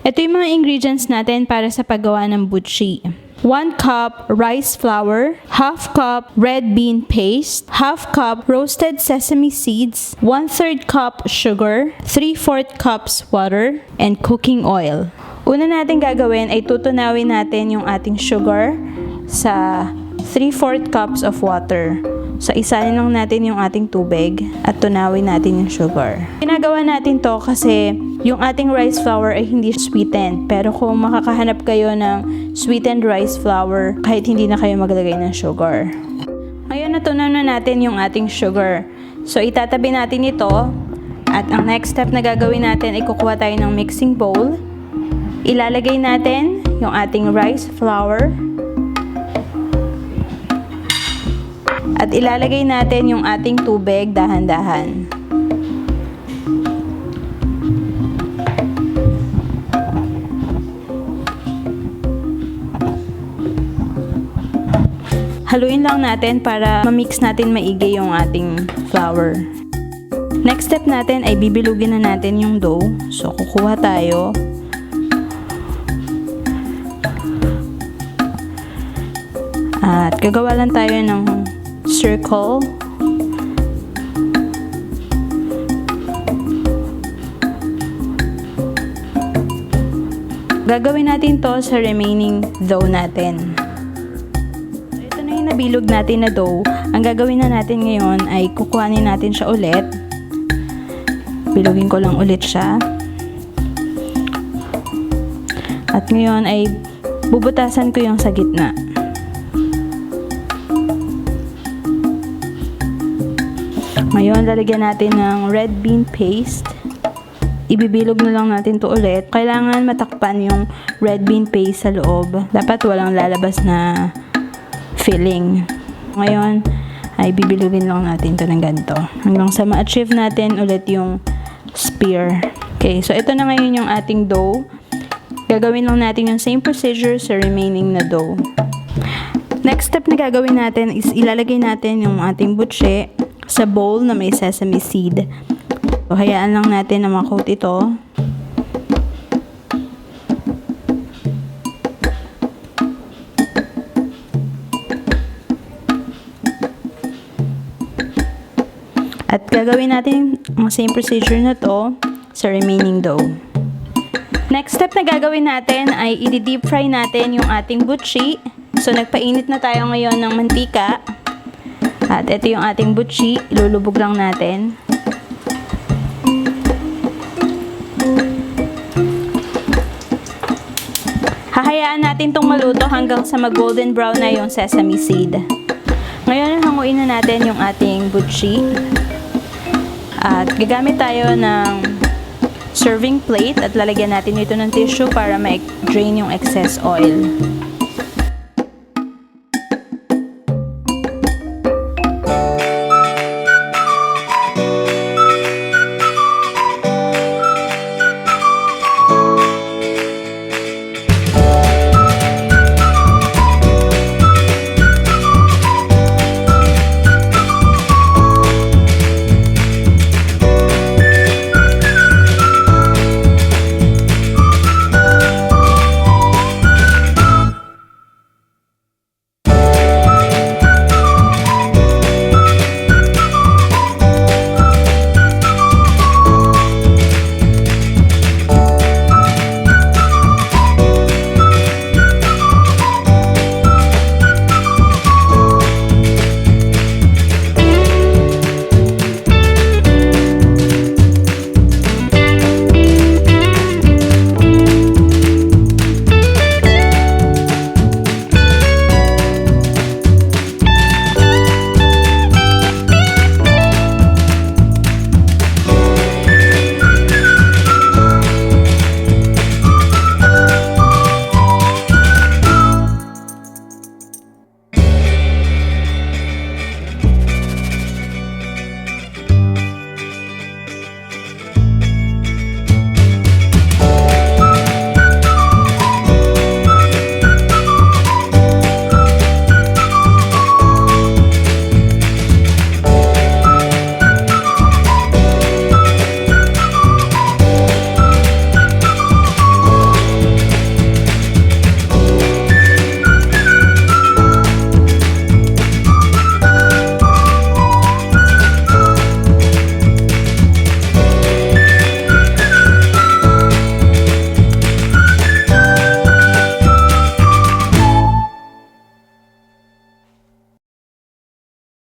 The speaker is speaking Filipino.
Ito yung mga ingredients natin para sa paggawa ng butchi. 1 cup rice flour, half cup red bean paste, half cup roasted sesame seeds, 1/3 cup sugar, 3/4 cups water, and cooking oil. Una natin gagawin ay tutunawin natin yung ating sugar sa 3/4 cups of water. So, isanin lang natin yung ating tubig at tunawin natin yung sugar. Ginagawa natin to kasi yung ating rice flour ay hindi sweetened. Pero kung makakahanap kayo ng sweetened rice flour, kahit hindi na kayo maglagay ng sugar. Ngayon, natunaw na natin yung ating sugar. So, itatabi natin ito. At ang next step na gagawin natin ay kukuha tayo ng mixing bowl. Ilalagay natin yung ating rice flour. At ilalagay natin yung ating tubig dahan-dahan. Haluin lang natin para ma-mix natin maigi yung ating flour. Next step natin ay bibilugin na natin yung dough. So, kukuha tayo. At gagawa lang tayo ng circle. Gagawin natin to sa remaining dough natin. So, ito na yung nabilog natin na dough. Ang gagawin na natin ngayon ay kukuhanin natin siya ulit. Bilugin ko lang ulit siya. At ngayon ay bubutasan ko yung sa gitna. Ngayon, lalagyan natin ng red bean paste. Ibibilog na lang natin to ulit. Kailangan matakpan yung red bean paste sa loob. Dapat walang lalabas na filling. Ngayon, ay bibilugin lang natin to ng ganito. Hanggang sa ma-achieve natin ulit yung spear. Okay, so ito na ngayon yung ating dough. Gagawin lang natin yung same procedure sa remaining na dough. Next step na gagawin natin is ilalagay natin yung ating butchi sa bowl na may sesame seed. So, hayaan lang natin na ma-coat ito. At gagawin natin ang same procedure na to sa remaining dough. Next step na gagawin natin ay i-deep fry natin yung ating butchi. So, nagpainit na tayo ngayon ng mantika. At ito yung ating butchi, ilulubog lang natin. Hahayaan natin itong maluto hanggang sa mag-golden brown na yung sesame seed. Ngayon, hanguin na natin yung ating butchi. At gagamit tayo ng serving plate at lalagyan natin ito ng tissue para ma-drain yung excess oil.